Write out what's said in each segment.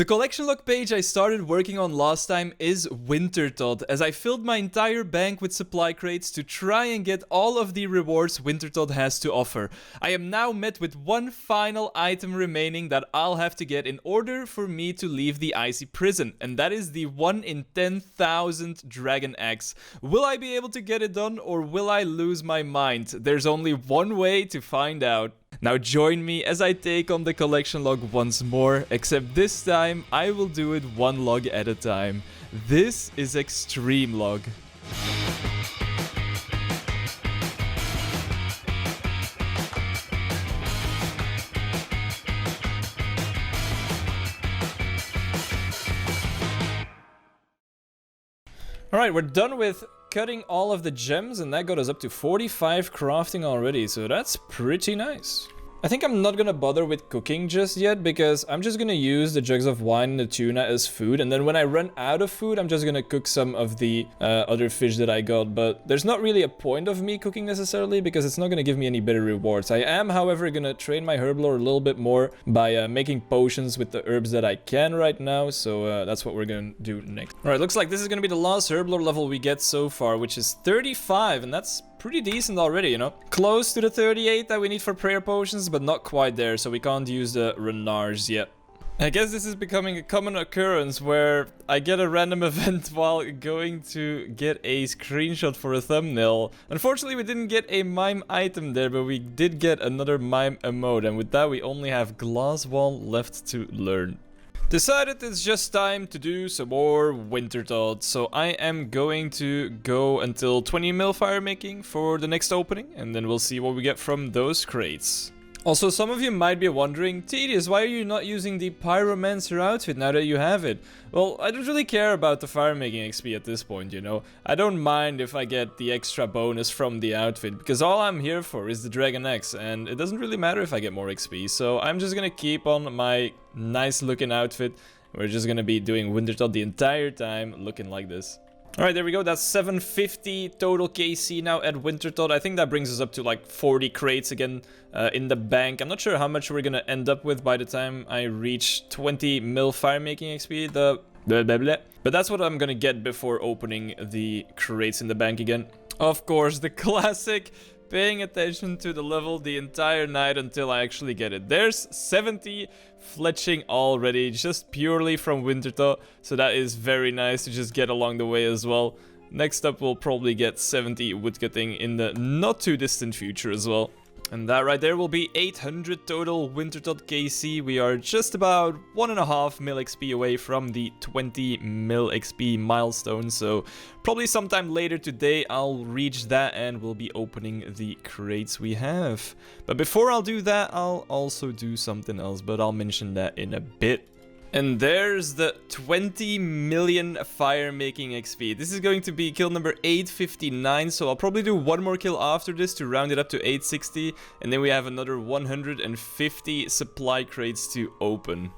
The collection log page I started working on last time is wintertodt, as I filled my entire bank with supply crates to try and get all of the rewards wintertodt has to offer. I am now met with one final item remaining that I'll have to get in order for me to leave the icy prison, and that is the 1 in 10,000 dragon eggs. Will I be able to get it done, or will I lose my mind? There's only one way to find out. Now join me as I take on the collection log once more, except this time I will do it one log at a time. This is Xtreme Log. Alright, we're done with cutting all of the gems, and that got us up to 45 crafting already, so that's pretty nice. I think I'm not gonna bother with cooking just yet, because I'm just gonna use the jugs of wine and the tuna as food, and then when I run out of food, I'm just gonna cook some of the other fish that I got. But there's not really a point of me cooking necessarily, because it's not gonna give me any better rewards. I am, however, gonna train my herblore a little bit more by making potions with the herbs that I can right now, so that's what we're gonna do next. Alright, looks like this is gonna be the last herblore level we get so far, which is 35, and that's pretty decent already, you know? Close to the 38 that we need for prayer potions, but not quite there, so we can't use the renards yet. I guess this is becoming a common occurrence where I get a random event while going to get a screenshot for a thumbnail. Unfortunately, we didn't get a mime item there, but we did get another mime emote, and with that we only have glass wall left to learn. Decided it's just time to do some more wintertodt, so I am going to go until 20 mil fire making for the next opening, and then we'll see what we get from those crates. Also, some of you might be wondering, Tedious, why are you not using the pyromancer outfit now that you have it? Well, I don't really care about the fire making XP at this point, you know. I don't mind if I get the extra bonus from the outfit, because all I'm here for is the Dragon X, and it doesn't really matter if I get more XP, so I'm just gonna keep on my nice looking outfit. We're just gonna be doing wintertodt the entire time, looking like this. Alright, there we go. That's 750 total KC now at wintertodt. I think that brings us up to like 40 crates again in the bank. I'm not sure how much we're gonna end up with by the time I reach 20 mil fire making XP. But that's what I'm gonna get before opening the crates in the bank again. Of course, the classic paying attention to the level the entire night until I actually get it. There's 70 fletching already, just purely from wintertodt, so that is very nice to just get along the way as well. Next up, we'll probably get 70 woodcutting in the not too distant future as well. And that right there will be 800 total wintertodt KC. We are just about 1.5 mil XP away from the 20 mil XP milestone. So probably sometime later today I'll reach that and we'll be opening the crates we have. But before I'll do that, I'll also do something else, but I'll mention that in a bit. And there's the 20 million fire making XP. This is going to be kill number 859, so I'll probably do one more kill after this to round it up to 860, and then we have another 150 supply crates to open.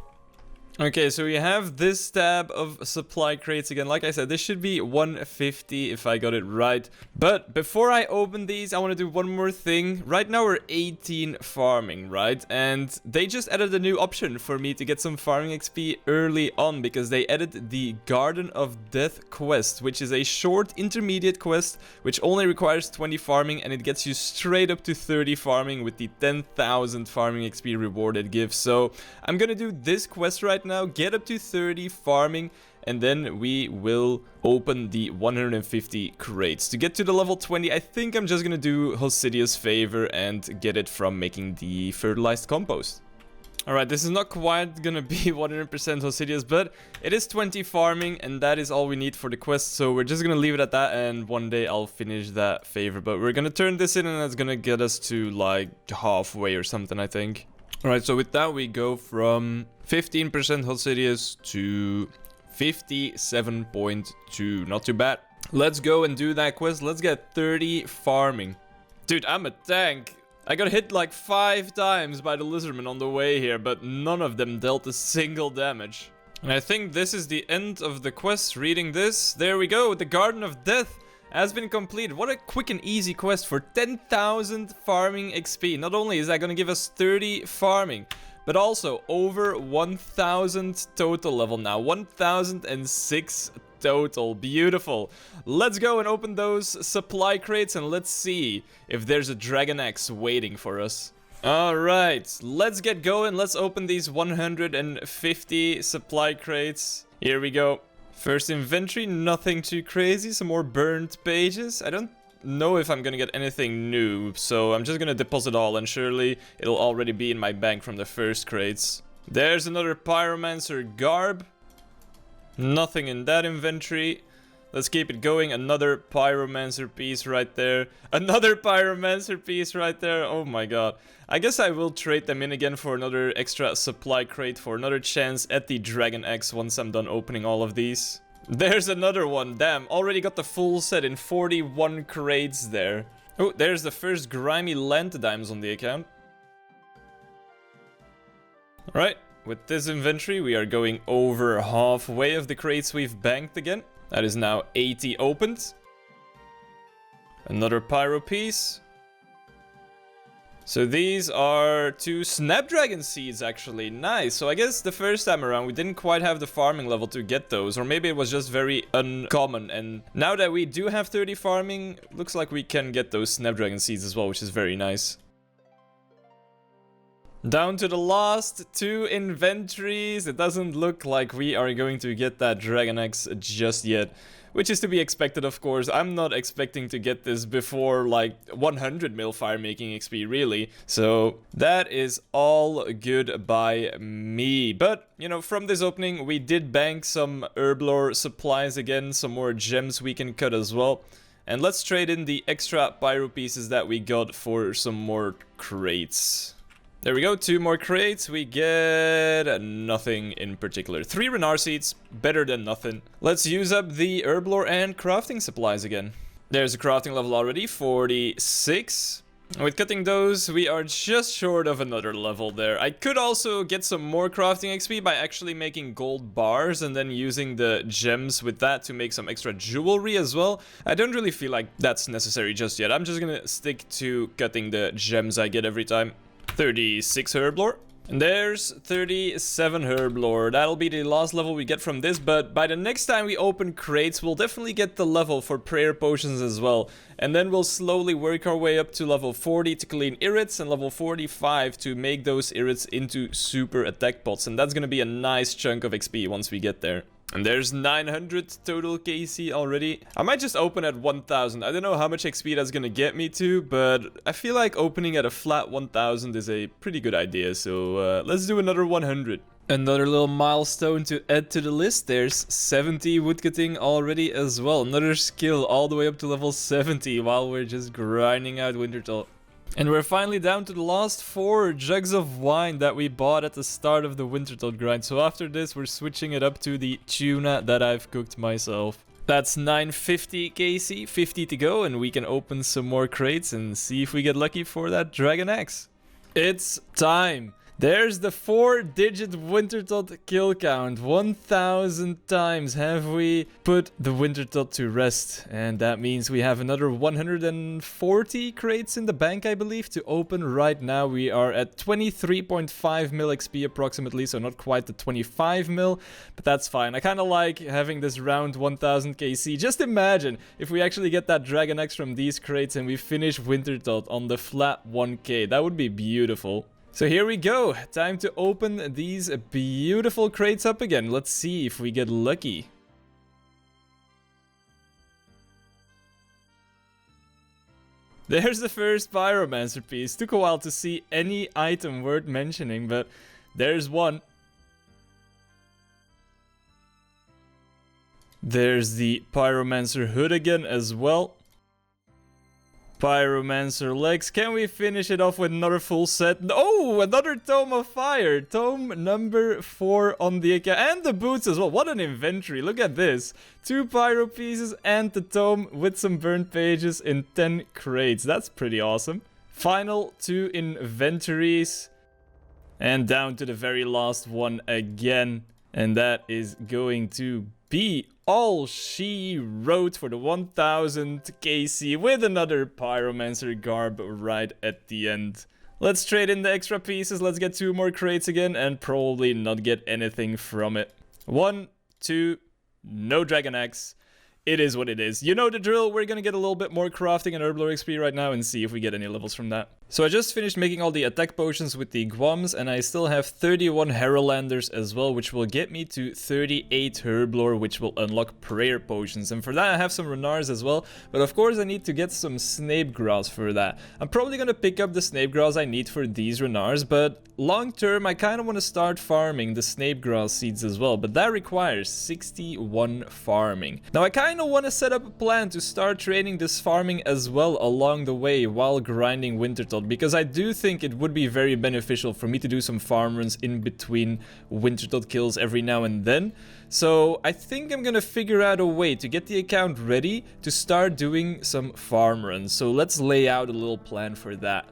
Okay, so we have this tab of supply crates again. Like I said, this should be 150 if I got it right. But before I open these, I want to do one more thing. Right now we're 18 farming, right? And they just added a new option for me to get some farming XP early on, because they added the Garden of Death quest, which is a short intermediate quest which only requires 20 farming, and it gets you straight up to 30 farming with the 10,000 farming XP reward it gives. So I'm gonna do this quest right now, get up to 30 farming, and then we will open the 150 crates. To get to the level 20, I think I'm just gonna do Hosidia's favor and get it from making the fertilized compost. Alright, this is not quite gonna be 100% Hosidia's, but it is 20 farming, and that is all we need for the quest, so we're just gonna leave it at that, and one day I'll finish that favor. But we're gonna turn this in, and that's gonna get us to like halfway or something, I think. Alright, so with that we go from 15% Hosidia's to 57.2. Not too bad. Let's go and do that quest. Let's get 30 farming. Dude, I'm a tank. I got hit like 5 times by the lizardmen on the way here, but none of them dealt a single damage. And I think this is the end of the quest. Reading this, there we go. The Garden of Death has been completed. What a quick and easy quest for 10,000 farming XP. Not only is that going to give us 30 farming, but also over 1000 total level now. 1006 total. Beautiful. Let's go and open those supply crates and let's see if there's a Dragon Axe waiting for us. Alright, let's get going. Let's open these 150 supply crates. Here we go. First inventory, nothing too crazy. Some more burnt pages. I don't know if I'm gonna get anything new, so I'm just gonna deposit all and surely it'll already be in my bank from the first crates. There's another Pyromancer garb. Nothing in that inventory. Let's keep it going. Another Pyromancer piece right there. Another Pyromancer piece right there. Oh my god. I guess I will trade them in again for another extra supply crate for another chance at the Dragon Axe once I'm done opening all of these. There's another one. Damn, already got the full set in 41 crates there. Oh, there's the first grimy Lantadimes on the account. Alright, with this inventory we are going over halfway of the crates we've banked again. That is now 80 opened. Another pyro piece. So these are 2 Snapdragon seeds actually. Nice. So I guess the first time around we didn't quite have the farming level to get those. Or maybe it was just very uncommon. And now that we do have 30 farming, looks like we can get those Snapdragon seeds as well, which is very nice. Down to the last 2 inventories. It doesn't look like we are going to get that Dragon Axe just yet. Which is to be expected, of course. I'm not expecting to get this before like 100 mil fire making XP, really. So that is all good by me. But, you know, from this opening, we did bank some herblore supplies again. Some more gems we can cut as well. And let's trade in the extra pyro pieces that we got for some more crates. There we go, 2 more crates. We get nothing in particular. 3 Renar seeds, better than nothing. Let's use up the herblore and crafting supplies again. There's a crafting level already, 46. With cutting those, we are just short of another level there. I could also get some more crafting XP by actually making gold bars and then using the gems with that to make some extra jewelry as well. I don't really feel like that's necessary just yet. I'm just gonna stick to cutting the gems I get every time. 36 herblore. And there's 37 herblore. That'll be the last level we get from this, but by the next time we open crates, we'll definitely get the level for prayer potions as well. And then we'll slowly work our way up to level 40 to clean irrits and level 45 to make those irrits into super attack pots. And that's gonna be a nice chunk of XP once we get there. And there's 900 total KC already. I might just open at 1000. I don't know how much XP that's gonna get me to, but I feel like opening at a flat 1000 is a pretty good idea. So let's do another 100. Another little milestone to add to the list. There's 70 woodcutting already as well. Another skill all the way up to level 70 while we're just grinding out wintertodt. And we're finally down to the last 4 jugs of wine that we bought at the start of the wintertodt grind. So after this, we're switching it up to the tuna that I've cooked myself. That's 950 KC, 50 to go, and we can open some more crates and see if we get lucky for that Dragon Axe. It's time! There's the 4-digit wintertodt kill count. 1000 times have we put the wintertodt to rest. And that means we have another 140 crates in the bank, I believe, to open right now. We are at 23.5 mil XP approximately, so not quite the 25 mil, but that's fine. I kind of like having this round 1000 KC. Just imagine if we actually get that Dragon Axe from these crates and we finish wintertodt on the flat 1k. That would be beautiful. So here we go, time to open these beautiful crates up again. Let's see if we get lucky. There's the first Pyromancer piece. Took a while to see any item worth mentioning, but there's one. There's the Pyromancer hood again as well. Pyromancer legs. Can we finish it off with another full set? Oh, another Tome of Fire. Tome number 4 on the account. And the boots as well. What an inventory. Look at this. 2 pyro pieces and the tome with some burnt pages in 10 crates. That's pretty awesome. Final 2 inventories. And down to the very last one again. And that is going to be all she wrote for the 1000 KC with another Pyromancer garb right at the end. Let's trade in the extra pieces. Let's get 2 more crates again and probably not get anything from it. 1, 2, no Dragon Axe. It is what it is. You know the drill. We're gonna get a little bit more crafting and herblore XP right now and see if we get any levels from that. So I just finished making all the attack potions with the Guams, and I still have 31 Heralders as well, which will get me to 38 herblore, which will unlock prayer potions. And for that I have some Renars as well, but of course I need to get some Snape Grass for that. I'm probably gonna pick up the Snape Grass I need for these Renars, but long term I kind of want to start farming the Snape Grass seeds as well, but that requires 61 farming. Now I kind of want to set up a plan to start training this farming as well along the way while grinding wintertodt, because I do think it would be very beneficial for me to do some farm runs in between wintertodt kills every now and then. So I think I'm gonna figure out a way to get the account ready to start doing some farm runs. So let's lay out a little plan for that.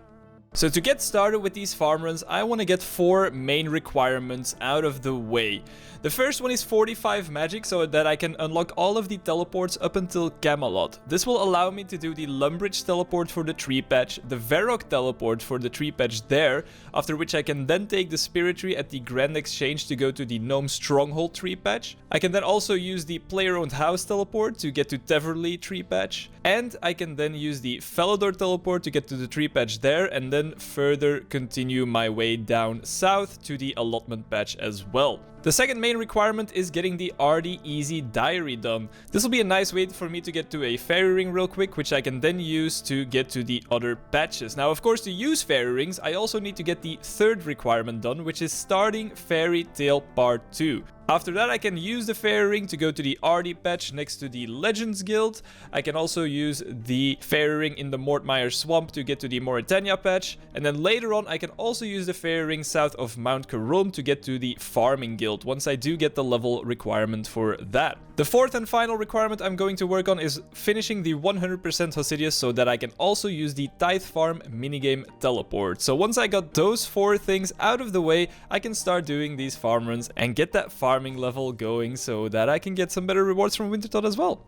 So to get started with these farm runs, I want to get 4 main requirements out of the way. The first one is 45 magic, so that I can unlock all of the teleports up until Camelot. This will allow me to do the Lumbridge teleport for the tree patch, the Varrock teleport for the tree patch there, after which I can then take the Spirit Tree at the Grand Exchange to go to the Gnome Stronghold tree patch. I can then also use the Player-owned House teleport to get to Teverly tree patch, and I can then use the Felidor teleport to get to the tree patch there, and then further continue my way down south to the allotment patch as well. The second main requirement is getting the RD Easy Diary done. This will be a nice way for me to get to a fairy ring real quick, which I can then use to get to the other patches. Now, of course, to use fairy rings, I also need to get the third requirement done, which is starting Fairy Tale Part 2. After that, I can use the fairy ring to go to the RD patch next to the Legends Guild. I can also use the fairy ring in the Mortmire Swamp to get to the Mauritania patch. And then later on, I can also use the fairy ring south of Mount Caron to get to the Farming Guild, once I do get the level requirement for that. The fourth and final requirement I'm going to work on is finishing the 100% Hosidius so that I can also use the Tithe Farm minigame teleport. So once I got those 4 things out of the way, I can start doing these farm runs and get that farming level going so that I can get some better rewards from wintertodt as well.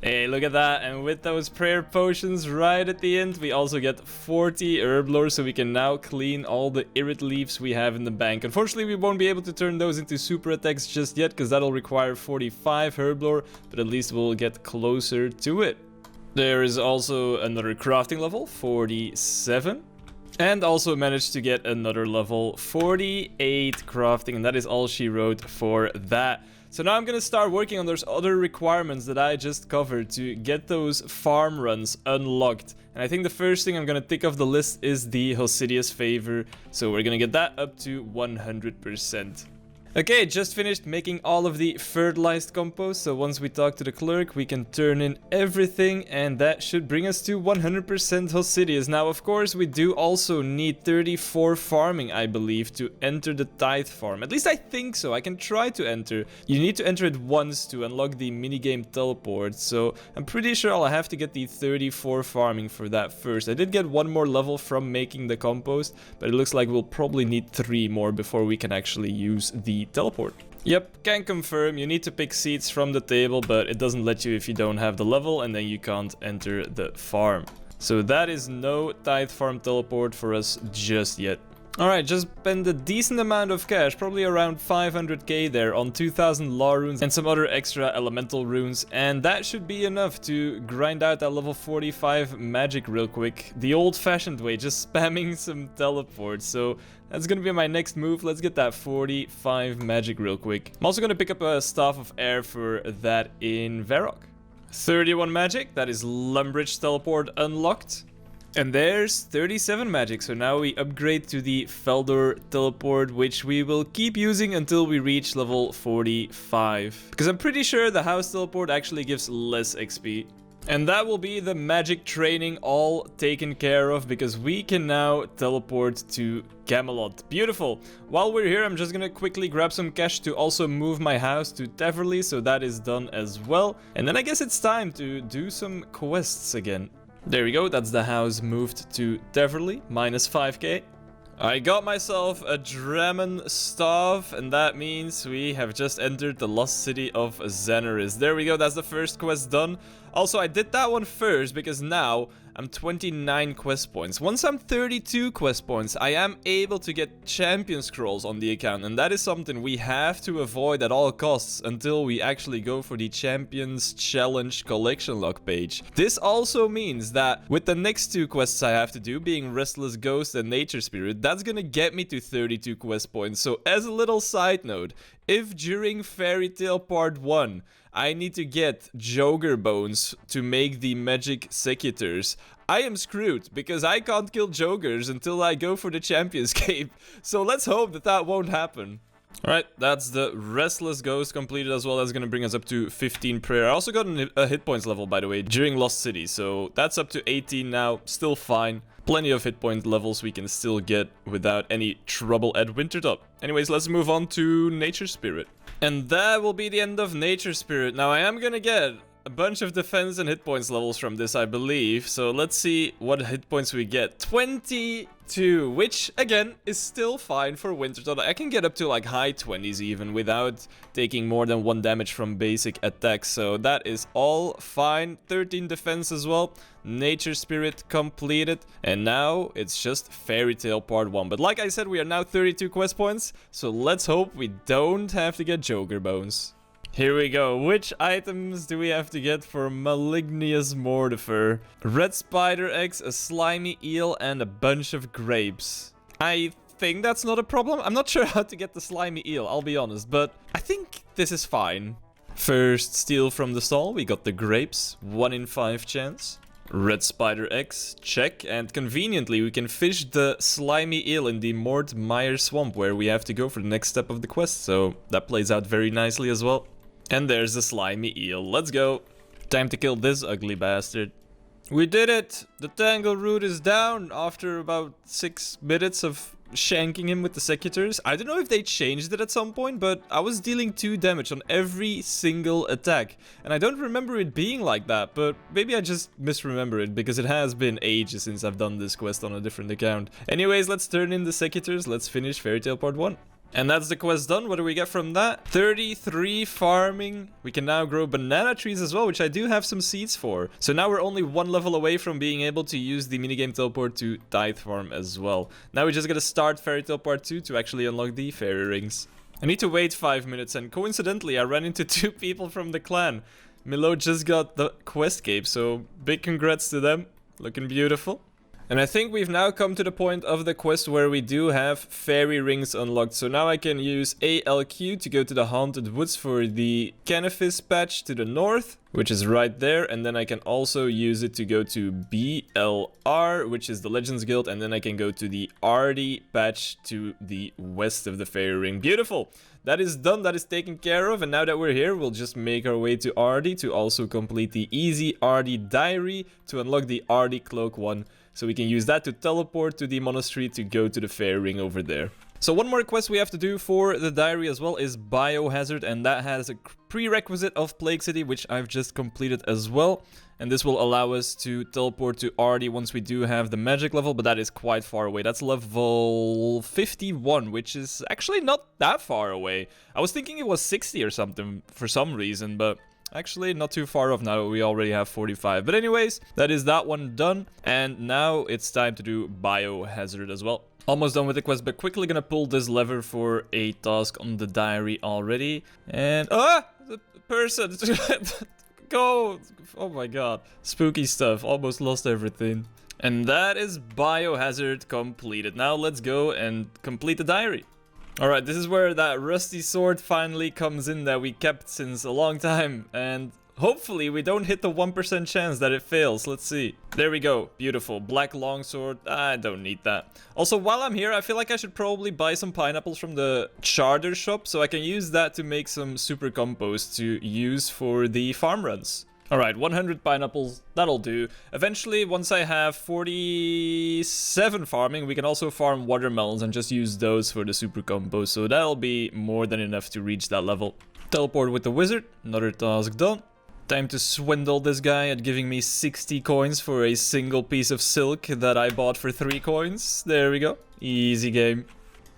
Hey, look at that, and with those prayer potions right at the end, we also get 40 herblore, so we can now clean all the irit leaves we have in the bank. Unfortunately, we won't be able to turn those into super attacks just yet, because that'll require 45 herblore, but at least we'll get closer to it. There is also another crafting level, 47. And also managed to get another level, 48 crafting, and that is all she wrote for that. So now I'm gonna start working on those other requirements that I just covered to get those farm runs unlocked. And I think the first thing I'm gonna tick off the list is the Hosidius favor. So we're gonna get that up to 100%. Okay, just finished making all of the fertilized compost, so once we talk to the clerk, we can turn in everything, and that should bring us to 100% Hosidius. Now, of course, we do also need 34 farming, I believe, to enter the Tithe Farm. At least I think so. I can try to enter. You need to enter it once to unlock the minigame teleport, so I'm pretty sure I'll have to get the 34 farming for that first. I did get 1 more level from making the compost, but it looks like we'll probably need 3 more before we can actually use the teleport. Yep, can confirm, you need to pick seeds from the table, but it doesn't let you if you don't have the level, and then you can't enter the farm. So that is no Tithe Farm teleport for us just yet. Alright, just spend a decent amount of cash, probably around 500k there, on 2000 law runes and some other extra elemental runes, and that should be enough to grind out that level 45 magic real quick. The old-fashioned way, just spamming some teleports. So that's gonna be my next move. Let's get that 45 magic real quick. I'm also gonna pick up a Staff of Air for that in Varrock. 31 magic, that is Lumbridge teleport unlocked. And there's 37 magic, so now we upgrade to the Felidor teleport, which we will keep using until we reach level 45. Because I'm pretty sure the house teleport actually gives less XP. And that will be the magic training all taken care of, because we can now teleport to Camelot. Beautiful. While we're here, I'm just gonna quickly grab some cash to also move my house to Teverly, so that is done as well. And then I guess it's time to do some quests again. There we go, that's the house moved to Teverly, minus 5k. I got myself a Dramen staff, and that means we have just entered the lost city of Xanaris. There we go, that's the first quest done. Also, I did that one first because now I'm 29 quest points. Once I'm 32 quest points, I am able to get champion scrolls on the account, and that is something we have to avoid at all costs until we actually go for the Champions Challenge collection log page. This also means that with the next 2 quests I have to do, being Restless Ghost and Nature Spirit, that's gonna get me to 32 quest points. So as a little side note, if during Fairy Tale Part 1 I need to get Joker Bones to make the magic secutors, I am screwed because I can't kill Jokers until I go for the Champion's Cape. So let's hope that that won't happen. Alright, that's the Restless Ghost completed as well. That's gonna bring us up to 15 prayer. I also got a hit points level, by the way, during Lost City. So that's up to 18 now, still fine. Plenty of hit point levels we can still get without any trouble at wintertodt. Anyways, let's move on to Nature Spirit. And that will be the end of Nature Spirit. Now I am gonna get a bunch of defense and hit points levels from this, I believe. So let's see what hit points we get. 22, which again is still fine for wintertodt. I can get up to like high 20s even without taking more than 1 damage from basic attacks. So that is all fine. 13 defense as well. Nature Spirit completed. And now it's just Fairy Tale Part 1. But like I said, we are now 32 quest points. So let's hope we don't have to get Joker Bones. Here we go. Which items do we have to get for Malignious Mortifer? Red spider eggs, a slimy eel, and a bunch of grapes. I think that's not a problem. I'm not sure how to get the slimy eel, I'll be honest, but I think this is fine. First, steal from the stall. We got the grapes, 1 in 5 chance. Red spider eggs, check. And conveniently, we can fish the slimy eel in the Mort Meyer swamp, where we have to go for the next step of the quest. So that plays out very nicely as well. And there's the slimy eel. Let's go. Time to kill this ugly bastard. We did it! The tangle root is down after about 6 minutes of shanking him with the secutors. I don't know if they changed it at some point, but I was dealing 2 damage on every single attack. And I don't remember it being like that, but maybe I just misremember it because it has been ages since I've done this quest on a different account. Anyways, let's turn in the secutors. Let's finish Fairy Tale Part 1. And that's the quest done. What do we get from that? 33 farming. We can now grow banana trees as well, which I do have some seeds for. So now we're only 1 level away from being able to use the minigame teleport to Tithe Farm as well. Now we just gotta start Fairy Tale Part 2 to actually unlock the fairy rings. I need to wait 5 minutes, and coincidentally I ran into 2 people from the clan. Milo just got the quest cape, so big congrats to them. Looking beautiful. And I think we've now come to the point of the quest where we do have fairy rings unlocked. So now I can use ALQ to go to the Haunted Woods for the Cannabis patch to the north, which is right there. And then I can also use it to go to BLR, which is the Legends Guild. And then I can go to the RD patch to the west of the fairy ring. Beautiful! That is done, that is taken care of. And now that we're here, we'll just make our way to RD to also complete the easy RD diary to unlock the RD cloak one. So we can use that to teleport to the monastery to go to the fairy ring over there. So one more quest we have to do for the diary as well is Biohazard, and that has a prerequisite of Plague City, which I've just completed as well. And this will allow us to teleport to RD once we do have the magic level, but that is quite far away. That's level 51, which is actually not that far away. I was thinking it was 60 or something for some reason, but actually not too far off now. We already have 45. But anyways, that is that one done. And now it's time to do Biohazard as well. Almost done with the quest, but quickly gonna pull this lever for a task on the diary already. And the person go. Oh my god, spooky stuff. Almost lost everything. And that is Biohazard completed. Now let's go and complete the diary. Alright, this is where that rusty sword finally comes in that we kept since a long time. And hopefully we don't hit the 1% chance that it fails. Let's see. There we go. Beautiful. Black longsword. I don't need that. Also, while I'm here, I feel like I should probably buy some pineapples from the charter shop, so I can use that to make some super compost to use for the farm runs. Alright, 100 pineapples, that'll do. Eventually, once I have 47 farming, we can also farm watermelons and just use those for the super compost. So that'll be more than enough to reach that level. Teleport with the wizard, another task done. Time to swindle this guy at giving me 60 coins for a single piece of silk that I bought for 3 coins. There we go, easy game.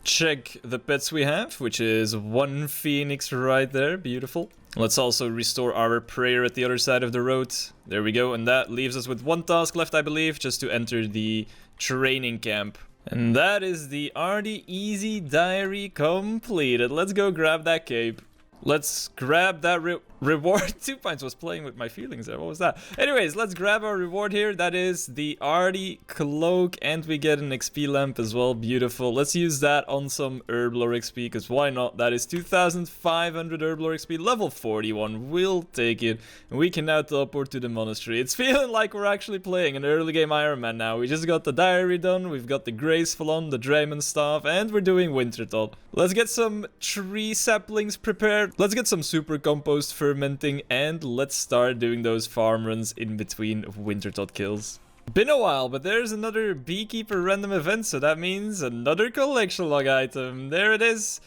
check the pets we have, which is 1 phoenix right there. Beautiful. Let's also restore our prayer at the other side of the road. There we go, and that leaves us with 1 task left, I believe, just to enter the training camp. And that is the Artie Easy Diary completed. Let's go grab that cape. Let's grab that reward. 2 pints was playing with my feelings there. What was that? Anyways, let's grab our reward here. That is the Artie cloak, and we get an XP lamp as well. Beautiful. Let's use that on some herblore XP, because why not? That is 2,500 herblore XP, level 41. We'll take it. And we can now teleport to the monastery. It's feeling like we're actually playing an early game Iron Man now. We just got the diary done. We've got the graceful on, the Draymond staff, and we're doing wintertodt. Let's get some tree saplings prepared. Let's get some super compost fermenting, and let's start doing those farm runs in between wintertodt kills. Been a while, but there's another beekeeper random event, so that means another collection log item. There it is.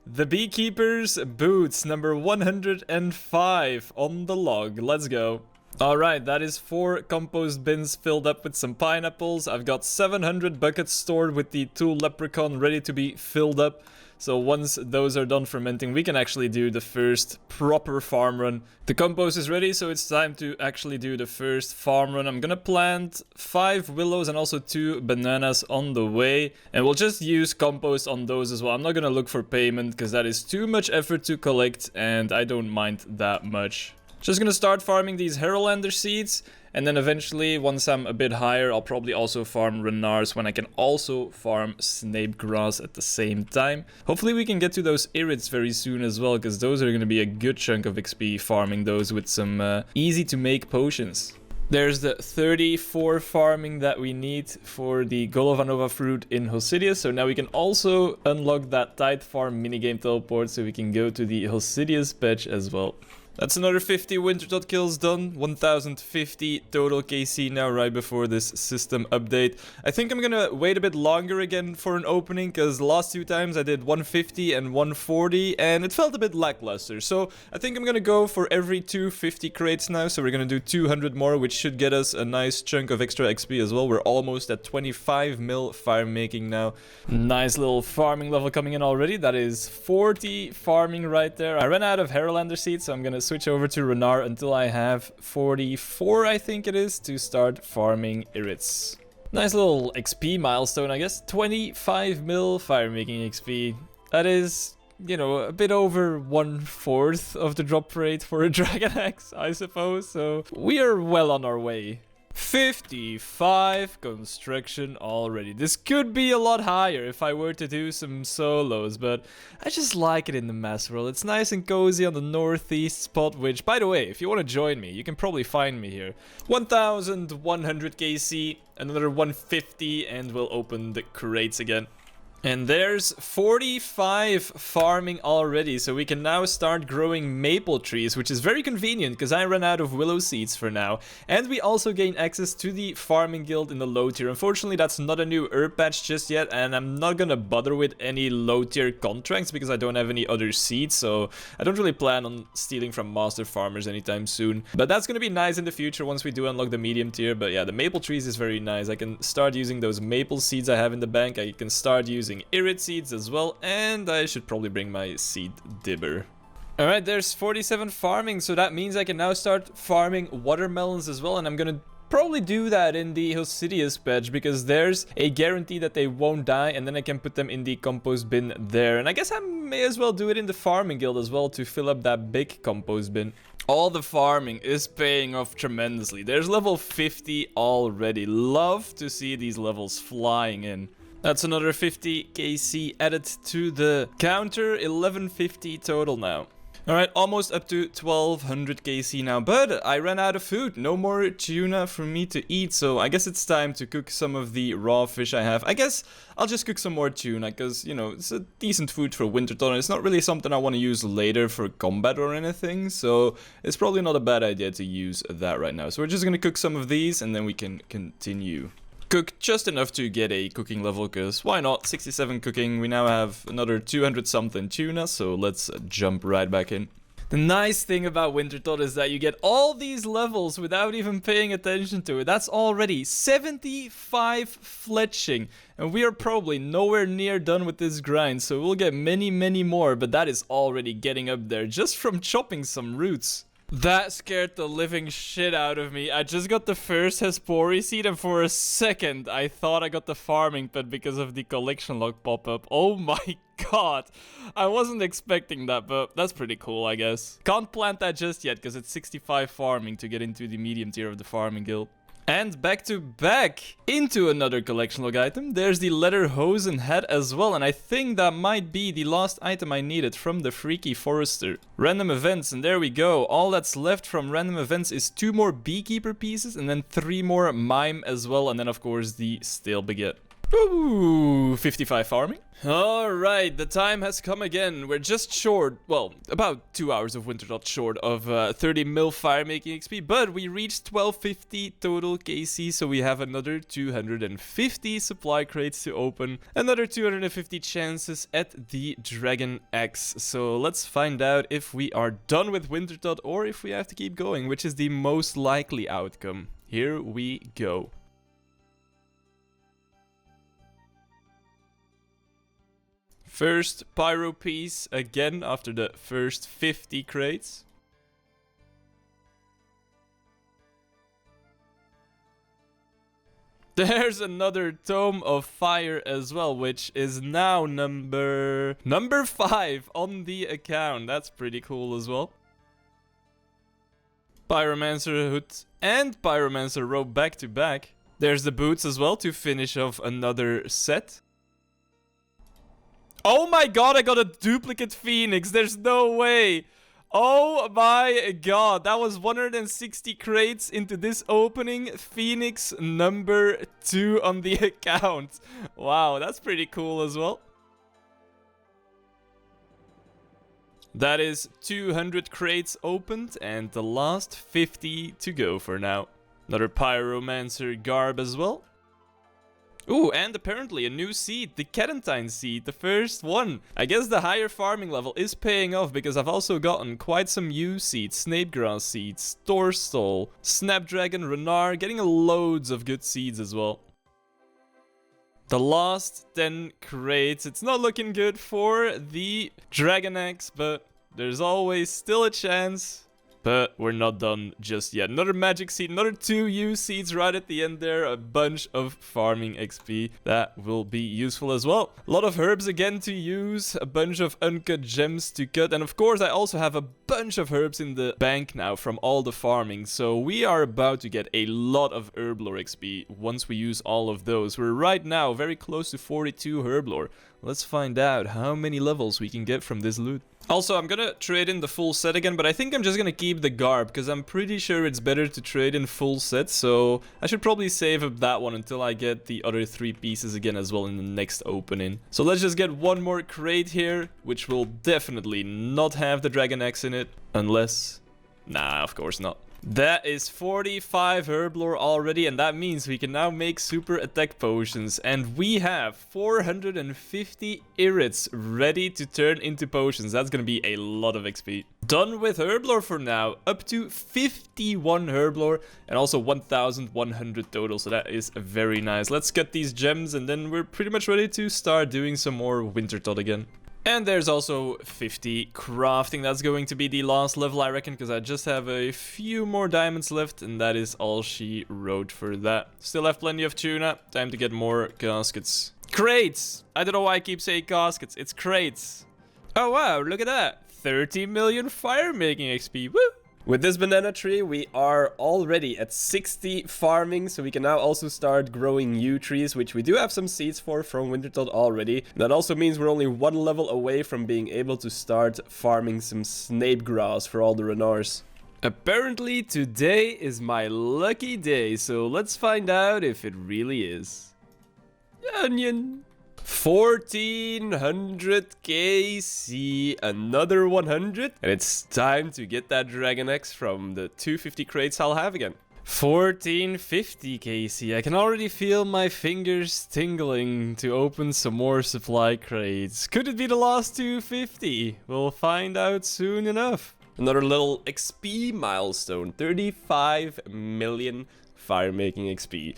The beekeeper's boots, number 105 on the log. Let's go. Alright, that is 4 compost bins filled up with some pineapples. I've got 700 buckets stored with the tool leprechaun ready to be filled up. So once those are done fermenting, we can actually do the first proper farm run. The compost is ready, so it's time to actually do the first farm run. I'm gonna plant 5 willows and also 2 bananas on the way. And we'll just use compost on those as well. I'm not gonna look for payment because that is too much effort to collect, and I don't mind that much. Just gonna start farming these Herolander seeds, and then eventually, once I'm a bit higher, I'll probably also farm Renards when I can also farm Snape Grass at the same time. Hopefully we can get to those Irids very soon as well, because those are gonna be a good chunk of XP farming those with some easy to make potions. There's the 34 farming that we need for the Golovanova fruit in Hosidius, so now we can also unlock that Tide Farm minigame teleport, so we can go to the Hosidius patch as well. That's another 50 wintertodt kills done, 1050 total KC now right before this system update. I think I'm gonna wait a bit longer again for an opening, because the last 2 times I did 150 and 140 and it felt a bit lackluster. So I think I'm gonna go for every 250 crates now, so we're gonna do 200 more, which should get us a nice chunk of extra XP as well. We're almost at 25 mil farm making now. Nice little farming level coming in already. That is 40 farming right there. I ran out of Herolander seeds, so I'm gonna switch over to Renard until I have 44, I think it is, to start farming Irids. Nice little XP milestone, I guess. 25 mil fire making XP. That is, you know, a bit over 1/4 of the drop rate for a Dragon Axe, I suppose. So we are well on our way. 55 construction already. This could be a lot higher if I were to do some solos, but I just like it in the mass world. It's nice and cozy on the northeast spot, which, by the way, if you want to join me, you can probably find me here. 1100 KC, another 150, and we'll open the crates again. And there's 45 farming already, so we can now start growing maple trees, which is very convenient because I ran out of willow seeds for now. And we also gain access to the farming guild in the low tier. Unfortunately, that's not a new herb patch just yet, and I'm not gonna bother with any low tier contracts because I don't have any other seeds, so I don't really plan on stealing from master farmers anytime soon. But that's gonna be nice in the future once we do unlock the medium tier. But yeah, the maple trees is very nice. I can start using those maple seeds I have in the bank. I can start using Irid seeds as well, and I should probably bring my seed dibber. Alright, there's 47 farming, so that means I can now start farming watermelons as well, and I'm gonna probably do that in the Hosidius patch because there's a guarantee that they won't die, and then I can put them in the compost bin there. And I guess I may as well do it in the farming guild as well to fill up that big compost bin. All the farming is paying off tremendously. There's level 50 already. Love to see these levels flying in. That's another 50 KC added to the counter, 1150 total now. Alright, almost up to 1200 KC now, but I ran out of food. No more tuna for me to eat, so I guess it's time to cook some of the raw fish I have. I guess I'll just cook some more tuna, because, you know, it's a decent food for wintertodt. It's not really something I want to use later for combat or anything, so it's probably not a bad idea to use that right now. So we're just gonna cook some of these, and then we can continue. Cook just enough to get a cooking level, because why not? 67 cooking. We now have another 200 something tuna, so let's jump right back in. The nice thing about wintertodt is that you get all these levels without even paying attention to it. That's already 75 fletching. And we are probably nowhere near done with this grind. So we'll get many, many more. But that is already getting up there just from chopping some roots. That scared the living shit out of me. I just got the first Hespori seed and for a second I thought I got the farming pet because of the collection log pop-up. Oh my god. I wasn't expecting that, but that's pretty cool, I guess. Can't plant that just yet because it's 65 farming to get into the medium tier of the farming guild. And back to back into another collection log item. There's the leather hosen hat as well. And I think that might be the last item I needed from the Freaky Forester. Random events, and there we go. All that's left from random events is 2 more beekeeper pieces and then 3 more mime as well. And then of course the stale baguette. Ooh, 55 farming. Alright, the time has come again. We're just short, well, about 2 hours of wintertodt short of 30 mil fire making XP, but we reached 1250 total KC, so we have another 250 supply crates to open, another 250 chances at the Dragon Axe. So let's find out if we are done with wintertodt or if we have to keep going, which is the most likely outcome. Here we go. First pyro piece again after the first 50 crates. There's another Tome of Fire as well, which is now number 5 on the account. That's pretty cool as well. Pyromancer hood and Pyromancer robe back to back. There's the boots as well to finish off another set. Oh my god, I got a duplicate Phoenix. There's no way. Oh my god. That was 160 crates into this opening. Phoenix number 2 on the account. Wow, that's pretty cool as well. That is 200 crates opened and the last 50 to go for now. Another Pyromancer garb as well. Ooh, and apparently a new seed, the Cadentine seed, the first one. I guess the higher farming level is paying off because I've also gotten quite some yew seeds, snapegrass seeds, Torstol, Snapdragon, Renard, getting loads of good seeds as well. The last 10 crates, it's not looking good for the Dragon Axe, but there's always still a chance. But we're not done just yet. Another magic seed, another 2 yew seeds right at the end there. A bunch of farming XP. That will be useful as well. A lot of herbs again to use. A bunch of uncut gems to cut. And of course I also have a bunch of herbs in the bank now from all the farming. So we are about to get a lot of herblore XP once we use all of those. We're right now very close to 42 herblore. Let's find out how many levels we can get from this loot. Also, I'm gonna trade in the full set again, but I think I'm just gonna keep the garb, because I'm pretty sure it's better to trade in full sets, so I should probably save up that one until I get the other 3 pieces again as well in the next opening. So let's just get one more crate here, which will definitely not have the Dragon Axe in it, unless... Nah, of course not. That is 45 herblore already, and that means we can now make super attack potions. And we have 450 irits ready to turn into potions. That's gonna be a lot of XP. Done with herblore for now. Up to 51 herblore and also 1,100 total. So that is very nice. Let's get these gems and then we're pretty much ready to start doing some more wintertodt again. And there's also 50 crafting. That's going to be the last level, I reckon, because I just have a few more diamonds left, and that is all she wrote for that. Still have plenty of tuna. Time to get more caskets. Crates! I don't know why I keep saying caskets. It's crates. Oh wow, look at that. 30 million fire making XP. Woo! With this banana tree, we are already at 60 farming, so we can now also start growing yew trees, which we do have some seeds for from wintertodt already. That also means we're only 1 level away from being able to start farming some snapegrass for all the renards. Apparently today is my lucky day, so let's find out if it really is. Onion! 1400 KC, another 100, and it's time to get that Dragon Axe from the 250 crates I'll have again. 1450 KC, I can already feel my fingers tingling to open some more supply crates. Could it be the last 250? We'll find out soon enough. Another little XP milestone. 35 million fire-making XP.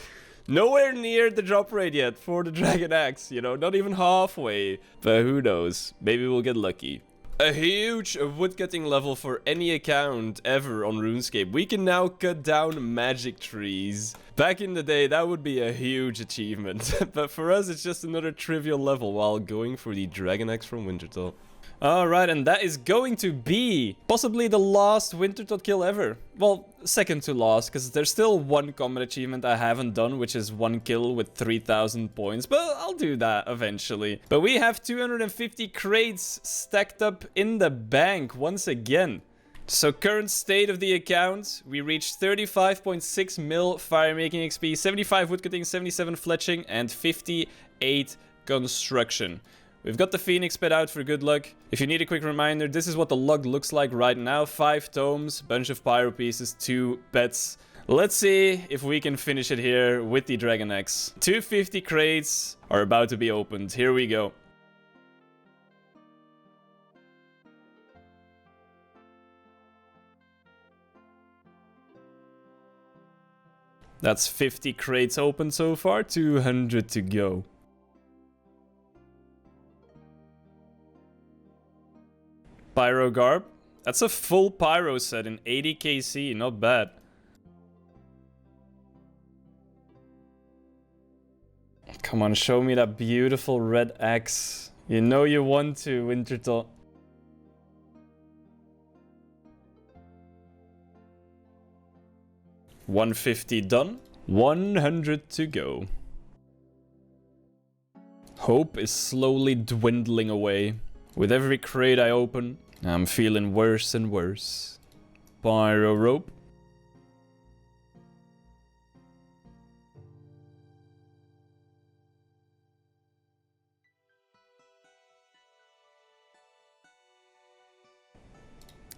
Nowhere near the drop rate yet for the Dragon Axe, you know, not even halfway. But who knows, maybe we'll get lucky. A huge woodcutting level for any account ever on RuneScape. We can now cut down magic trees. Back in the day, that would be a huge achievement. But for us, it's just another trivial level while going for the Dragon Axe from wintertodt. Alright, and that is going to be possibly the last wintertodt kill ever. Well, second to last, because there's still one combat achievement I haven't done, which is 1 kill with 3,000 points, but I'll do that eventually. But we have 250 crates stacked up in the bank once again. So current state of the account, we reached 35.6 mil fire-making XP, 75 woodcutting, 77 fletching, and 58 construction. We've got the Phoenix pet out for good luck. If you need a quick reminder, this is what the log looks like right now. 5 tomes, bunch of pyro pieces, 2 pets. Let's see if we can finish it here with the Dragon Axe. 250 crates are about to be opened. Here we go. That's 50 crates open so far, 200 to go. Pyro Garb. That's a full pyro set in 80 KC, not bad. Come on, show me that beautiful red axe. You know you want to, wintertodt. $150 done. 100 to go. Hope is slowly dwindling away. With every crate I open, I'm feeling worse and worse. Pyro rope.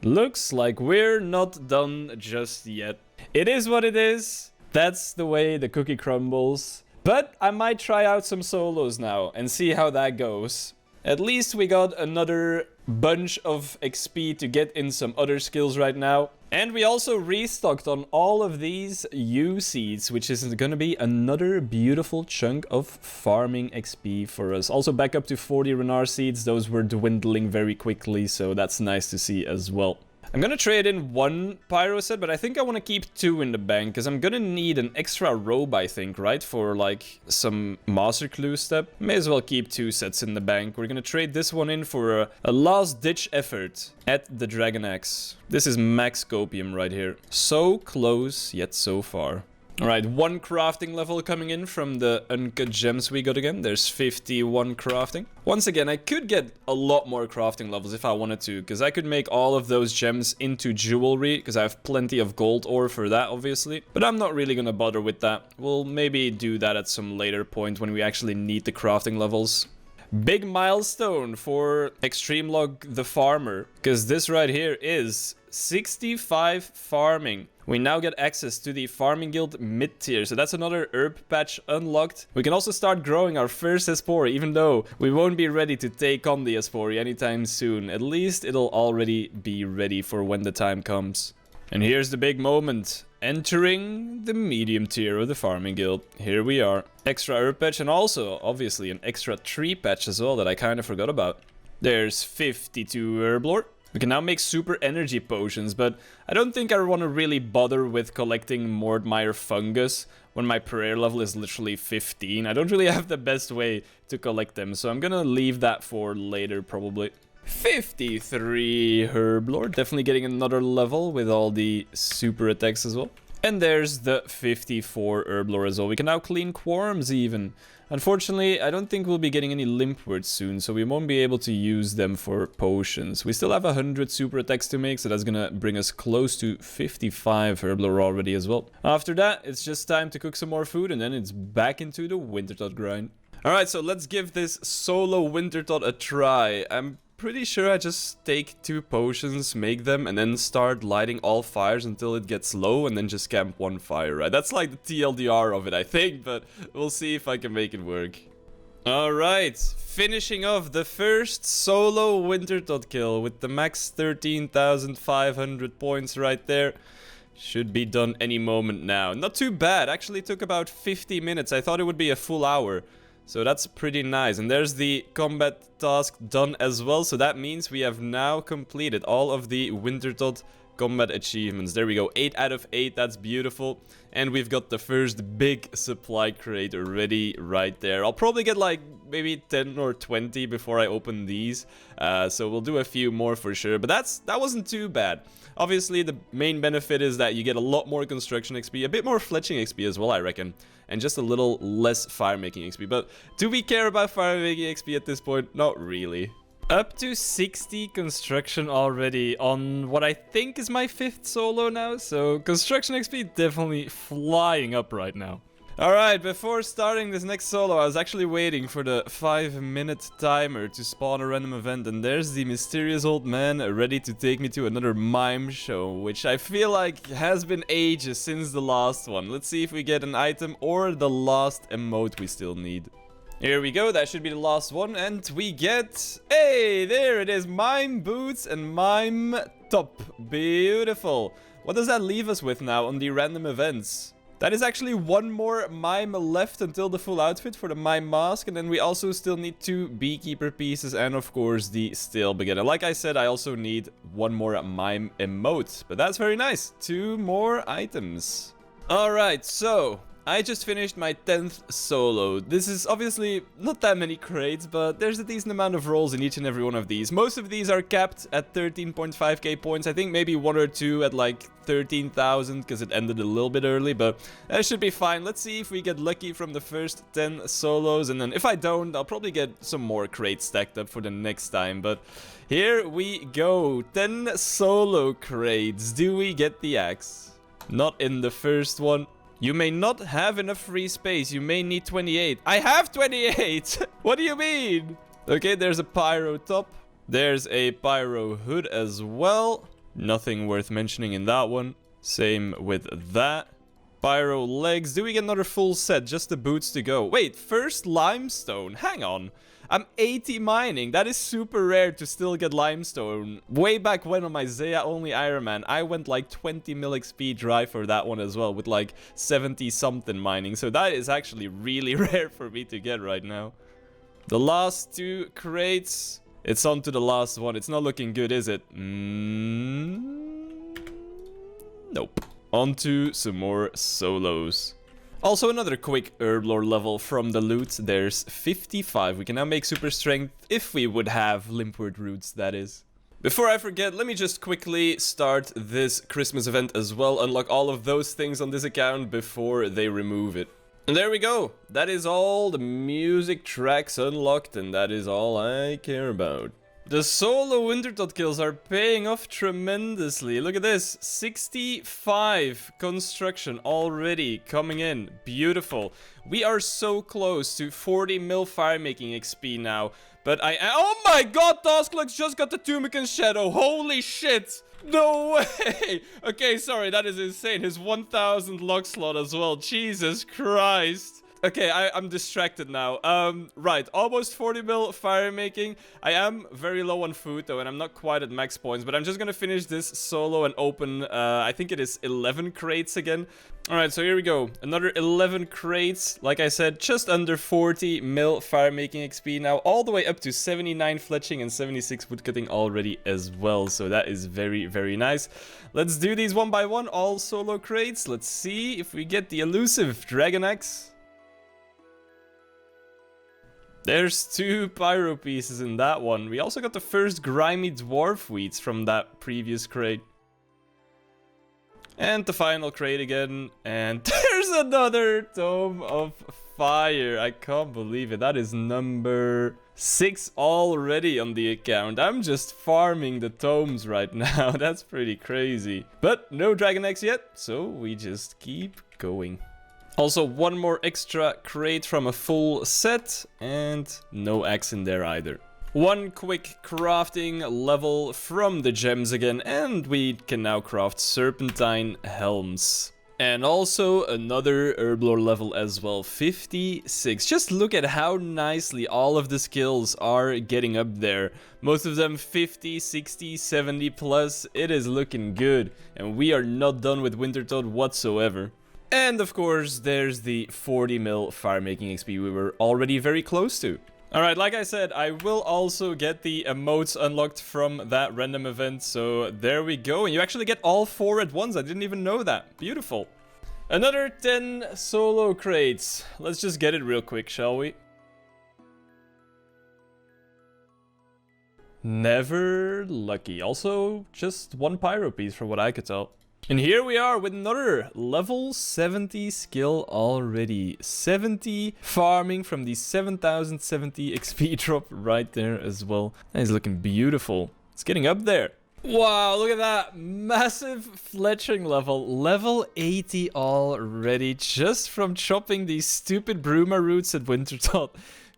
Looks like we're not done just yet. It is what it is. That's the way the cookie crumbles. But I might try out some solos now and see how that goes. At least we got another bunch of XP to get in some other skills right now. And we also restocked on all of these U seeds, which is going to be another beautiful chunk of farming XP for us. Also back up to 40 Renard seeds. Those were dwindling very quickly, so that's nice to see as well. I'm gonna trade in 1 pyro set, but I think I want to keep 2 in the bank, because I'm gonna need an extra robe, I think, right? For, like, some master clue step. May as well keep 2 sets in the bank. We're gonna trade this one in for a last-ditch effort at the Dragon Axe. This is max copium right here. So close, yet so far. Alright, 1 crafting level coming in from the uncut gems we got again. There's 51 crafting. Once again, I could get a lot more crafting levels if I wanted to, because I could make all of those gems into jewelry, because I have plenty of gold ore for that, obviously. But I'm not really gonna bother with that. We'll maybe do that at some later point when we actually need the crafting levels. Big milestone for Xtreme Log the Farmer, because this right here is 65 farming. We now get access to the Farming Guild mid-tier, so that's another herb patch unlocked. We can also start growing our first Espori, even though we won't be ready to take on the Espori anytime soon. At least it'll already be ready for when the time comes. And here's the big moment. Entering the medium tier of the Farming Guild. Here we are. Extra herb patch and also, obviously, an extra tree patch as well that I kind of forgot about. There's 52 herblore. We can now make super energy potions, but I don't think I want to really bother with collecting Mordmeyer fungus when my prayer level is literally 15. I don't really have the best way to collect them, so I'm gonna leave that for later probably. 53 herblore, definitely getting another level with all the super attacks as well. And there's the 54 herblore as well. We can now clean Quorums even. Unfortunately, I don't think we'll be getting any limp words soon, so we won't be able to use them for potions. We still have 100 super attacks to make, so that's gonna bring us close to 55 herblore already as well. After that, it's just time to cook some more food, and then it's back into the wintertodt grind. Alright, so let's give this solo wintertodt a try. I'm pretty sure I just take 2 potions, make them, and then start lighting all fires until it gets low, and then just camp 1 fire, right? That's like the TLDR of it, I think, but we'll see if I can make it work. Alright, finishing off the first solo wintertodt kill with the max 13,500 points right there. Should be done any moment now. Not too bad, actually took about 50 minutes. I thought it would be a full hour. So that's pretty nice. And there's the combat task done as well. So that means we have now completed all of the wintertodt combat achievements. There we go, 8 out of 8, that's beautiful. And we've got the first big supply crate ready right there. I'll probably get like maybe 10 or 20 before I open these. So we'll do a few more for sure, but that wasn't too bad. Obviously, the main benefit is that you get a lot more construction XP, a bit more fletching XP as well, I reckon. And just a little less fire making XP. But do we care about fire making XP at this point? Not really. Up to 60 construction already on what I think is my 5th solo now. So construction XP definitely flying up right now. Alright, before starting this next solo, I was actually waiting for the 5-minute timer to spawn a random event. And there's the mysterious old man ready to take me to another mime show, which I feel like has been ages since the last one. Let's see if we get an item or the last emote we still need. Here we go, that should be the last one, and we get... Hey, there it is, mime boots and mime top. Beautiful. What does that leave us with now on the random events? That is actually one more mime left until the full outfit for the mime mask, and then we also still need 2 beekeeper pieces and of course the stale beginner. Like I said, I also need one more mime emote, but that's very nice. 2 more items. Alright, so... I just finished my 10th solo. This is obviously not that many crates, but there's a decent amount of rolls in each and every one of these. Most of these are capped at 13.5k points. I think maybe 1 or 2 at like 13,000 because it ended a little bit early, but that should be fine. Let's see if we get lucky from the first 10 solos, and then if I don't, I'll probably get some more crates stacked up for the next time. But here we go. 10 solo crates. Do we get the axe? Not in the first one. You may not have enough free space. You may need 28. I have 28! What do you mean? Okay, there's a pyro top. There's a pyro hood as well. Nothing worth mentioning in that one. Same with that. Pyro legs. Do we get another full set? Just the boots to go. Wait, first limestone. Hang on. I'm 80 mining. That is super rare to still get limestone. Way back when on my Zaya only Iron Man, I went like 20 mil XP dry for that one as well, with like 70 something mining. So that is actually really rare for me to get right now. The last 2 crates. It's on to the last one. It's not looking good, is it? Nope. On to some more solos. Also, another quick herblore level from the loot. There's 55. We can now make super strength if we would have limpwort roots, that is. Before I forget, let me just quickly start this Christmas event as well. Unlock all of those things on this account before they remove it. And there we go. That is all the music tracks unlocked, and that is all I care about. The solo wintertodt kills are paying off tremendously. Look at this, 65 construction already coming in. Beautiful. We are so close to 40 mil fire making XP now. But oh my god, Tasklux just got the Tumican Shadow. Holy shit. No way. Okay, sorry, that is insane. His 1000 log slot as well. Jesus Christ. Okay, I'm distracted now. Right, almost 40 mil fire making. I am very low on food though, and I'm not quite at max points, but I'm just gonna finish this solo and open, I think it is 11 crates again. Alright, so here we go. Another 11 crates. Like I said, just under 40 mil fire making XP now, all the way up to 79 fletching and 76 woodcutting already as well. So that is very, very nice. Let's do these one by one, all solo crates. Let's see if we get the elusive Dragon Axe. There's 2 pyro pieces in that one. We also got the first grimy dwarf wheats from that previous crate. And the final crate again. And there's another Tome of Fire. I can't believe it. That is number 6 already on the account. I'm just farming the tomes right now. That's pretty crazy. But no Dragon Axe yet, so we just keep going. Also, one more extra crate from a full set, and no axe in there either. One quick crafting level from the gems again, and we can now craft serpentine helms. And also another herblore level as well, 56. Just look at how nicely all of the skills are getting up there. Most of them 50, 60, 70 plus. It is looking good. And we are not done with wintertodt whatsoever. And of course, there's the 40 mil fire making XP we were already very close to. Alright, like I said, I will also get the emotes unlocked from that random event, so there we go. And you actually get all 4 at once, I didn't even know that. Beautiful. Another 10 solo crates. Let's just get it real quick, shall we? Never lucky. Also, just 1 pyro piece from what I could tell. And here we are with another level 70 skill already. 70 farming from the 7070 XP drop right there as well. That is looking beautiful. It's getting up there. Wow, look at that. Massive fletching level. Level 80 already. Just from chopping these stupid bruma roots at wintertodt.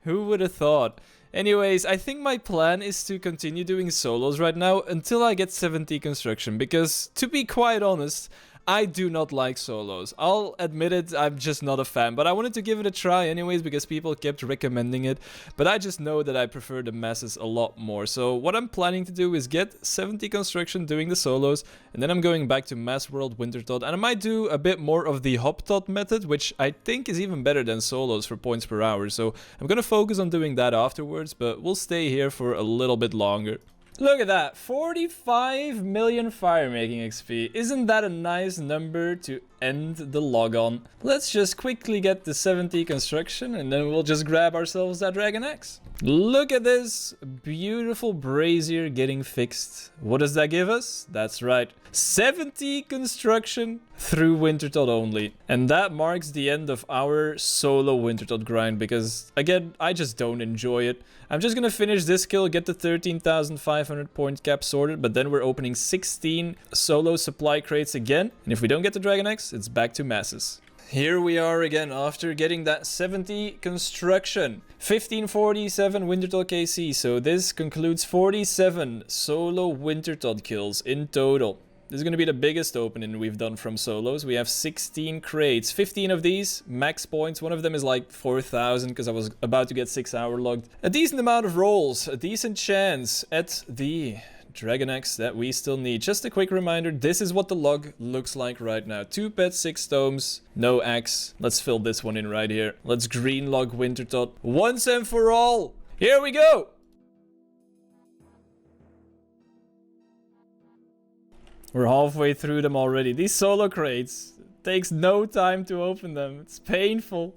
Who would have thought? Anyways, I think my plan is to continue doing solos right now until I get 70 construction, because to be quite honest, I do not like solos. I'll admit it, I'm just not a fan, but I wanted to give it a try anyways because people kept recommending it, but I just know that I prefer the masses a lot more. So what I'm planning to do is get 70 construction doing the solos, and then I'm going back to Mass World wintertodt, and I might do a bit more of the hoptodt method, which I think is even better than solos for points per hour. So I'm gonna focus on doing that afterwards, but we'll stay here for a little bit longer. Look at that, 45 million fire making XP. Isn't that a nice number to end the log on? Let's just quickly get the 70 construction and then we'll just grab ourselves that Dragon Axe. Look at this beautiful brazier getting fixed. What does that give us? That's right, 70 construction through wintertodt only. And that marks the end of our solo wintertodt grind because, again, I just don't enjoy it. I'm just gonna finish this kill, get the 13,500 point cap sorted, but then we're opening 16 solo supply crates again. And if we don't get the Dragon Axe, it's back to masses. Here we are again after getting that 70 construction. 1547 wintertodt KC, so this concludes 47 solo wintertodt kills in total. This is going to be the biggest opening we've done from solos. We have 16 crates, 15 of these, max points. One of them is like 4,000 because I was about to get 6 hour logged. A decent amount of rolls, a decent chance at the Dragon Axe that we still need. Just a quick reminder, this is what the log looks like right now. 2 pets, 6 tomes, no axe. Let's fill this one in right here. Let's green log wintertodt once and for all. Here we go. We're halfway through them already. These solo crates, takes no time to open them. It's painful.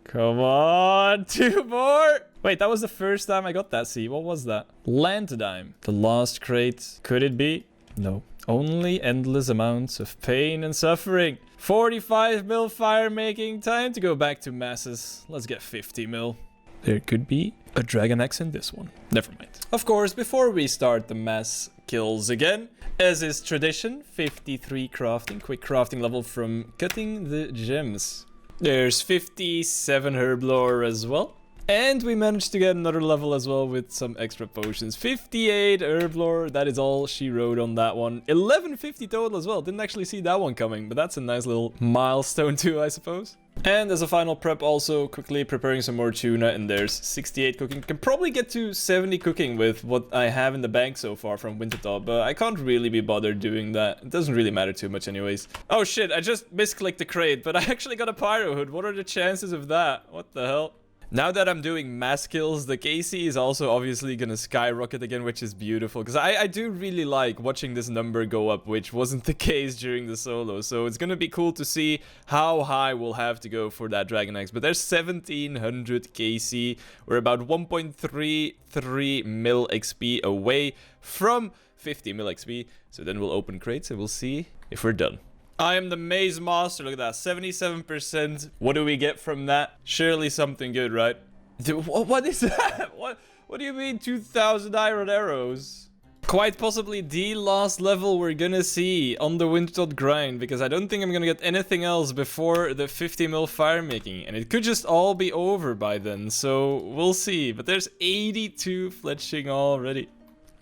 Come on, 2 more. Wait, that was the first time I got that seed. What was that? Lantadime. The last crate. Could it be? No. Only endless amounts of pain and suffering. 45 mil fire making. Time to go back to masses. Let's get 50 mil. There could be a Dragon Axe in this one. Never mind. Of course, before we start the mass kills again, as is tradition, 53 crafting. Quick crafting level from cutting the gems. There's 57 herblore as well. And we managed to get another level as well with some extra potions. 58 herblore, that is all she wrote on that one. 1150 total as well, didn't actually see that one coming, but that's a nice little milestone too, I suppose. And as a final prep also, quickly preparing some more tuna, and there's 68 cooking. Can probably get to 70 cooking with what I have in the bank so far from wintertodt, but I can't really be bothered doing that. It doesn't really matter too much anyways. Oh shit, I just misclicked the crate, but I actually got a pyro hood. What are the chances of that? What the hell? Now that I'm doing mass kills, the KC is also obviously gonna skyrocket again, which is beautiful. Because I do really like watching this number go up, which wasn't the case during the solo. So it's gonna be cool to see how high we'll have to go for that Dragon Axe. But there's 1700 KC. We're about 1.33 mil XP away from 50 mil XP. So then we'll open crates and we'll see if we're done. I am the Maze Master. Look at that, 77%. What do we get from that? Surely something good, right? Dude, what is that? What do you mean 2,000 iron arrows? Quite possibly the last level we're gonna see on the wintertodt grind, because I don't think I'm gonna get anything else before the 50 mil fire making, and it could just all be over by then, so we'll see. But there's 82 fletching already.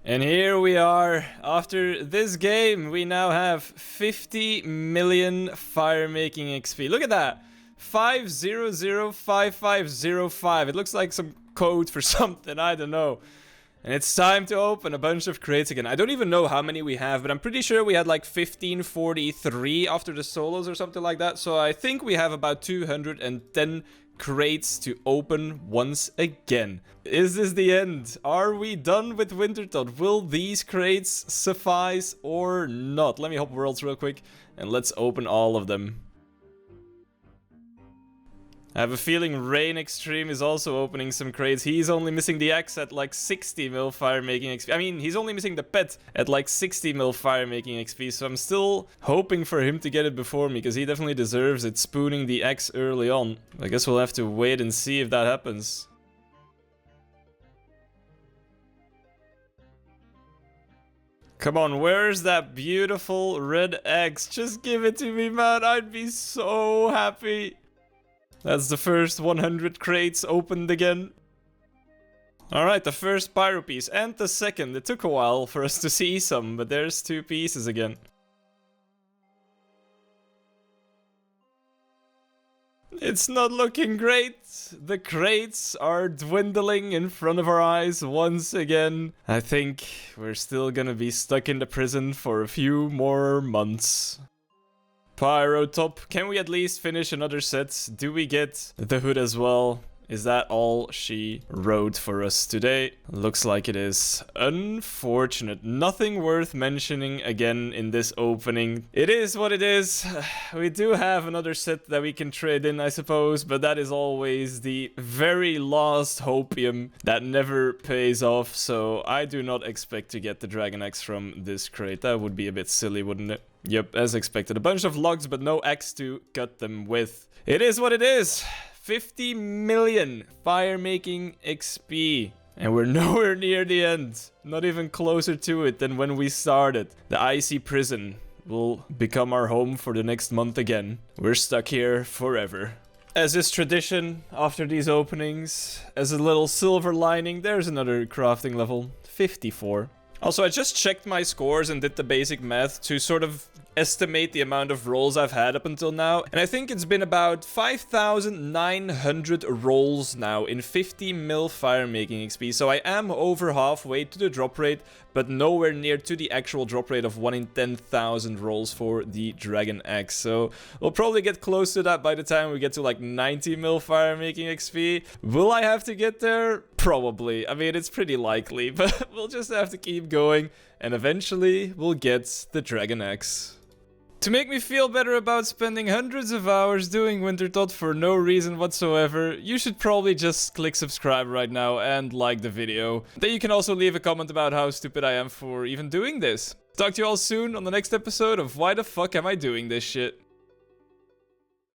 And here we are. After this game, we now have 50 million fire-making XP. Look at that. 5005505. It looks like some code for something, I don't know. And it's time to open a bunch of crates again. I don't even know how many we have, but I'm pretty sure we had like 1543 after the solos or something like that. So I think we have about 210 crates to open once again. Is this the end? Are we done with wintertodt? Will these crates suffice or not? Let me hop worlds real quick and let's open all of them. I have a feeling Rain Xtreme is also opening some crates. He's only missing the X at like 60 mil fire making XP. I mean, he's only missing the pet at like 60 mil fire making XP. So I'm still hoping for him to get it before me, because he definitely deserves it, spooning the X early on. I guess we'll have to wait and see if that happens. Come on, where's that beautiful red X? Just give it to me, man. I'd be so happy. That's the first 100 crates opened again. Alright, the first pyro piece and the second. It took a while for us to see some, but there's 2 pieces again. It's not looking great. The crates are dwindling in front of our eyes once again. I think we're still gonna be stuck in the prison for a few more months. Pyro top. Can we at least finish another set? Do we get the hood as well? Is that all she wrote for us today? Looks like it is. Unfortunate. Nothing worth mentioning again in this opening. It is what it is. We do have another set that we can trade in, I suppose, but that is always the very last hopium that never pays off, so I do not expect to get the Dragon X from this crate. That would be a bit silly, wouldn't it? Yep, as expected. A bunch of logs, but no X to cut them with. It is what it is. 50 million fire-making XP. And we're nowhere near the end. Not even closer to it than when we started. The icy prison will become our home for the next month again. We're stuck here forever. As is tradition, after these openings, as a little silver lining, there's another crafting level. 54. Also, I just checked my scores and did the basic math to sort of estimate the amount of rolls I've had up until now. And I think it's been about 5,900 rolls now in 50 mil fire making XP. So I am over halfway to the drop rate, but nowhere near to the actual drop rate of 1 in 10,000 rolls for the Dragon X. So we'll probably get close to that by the time we get to like 90 mil fire making XP. Will I have to get there? Probably. I mean, it's pretty likely, but we'll just have to keep going, and eventually we'll get the Dragon X. To make me feel better about spending hundreds of hours doing wintertodt for no reason whatsoever, you should probably just click subscribe right now and like the video. Then you can also leave a comment about how stupid I am for even doing this. Talk to you all soon on the next episode of Why the Fuck Am I Doing This Shit?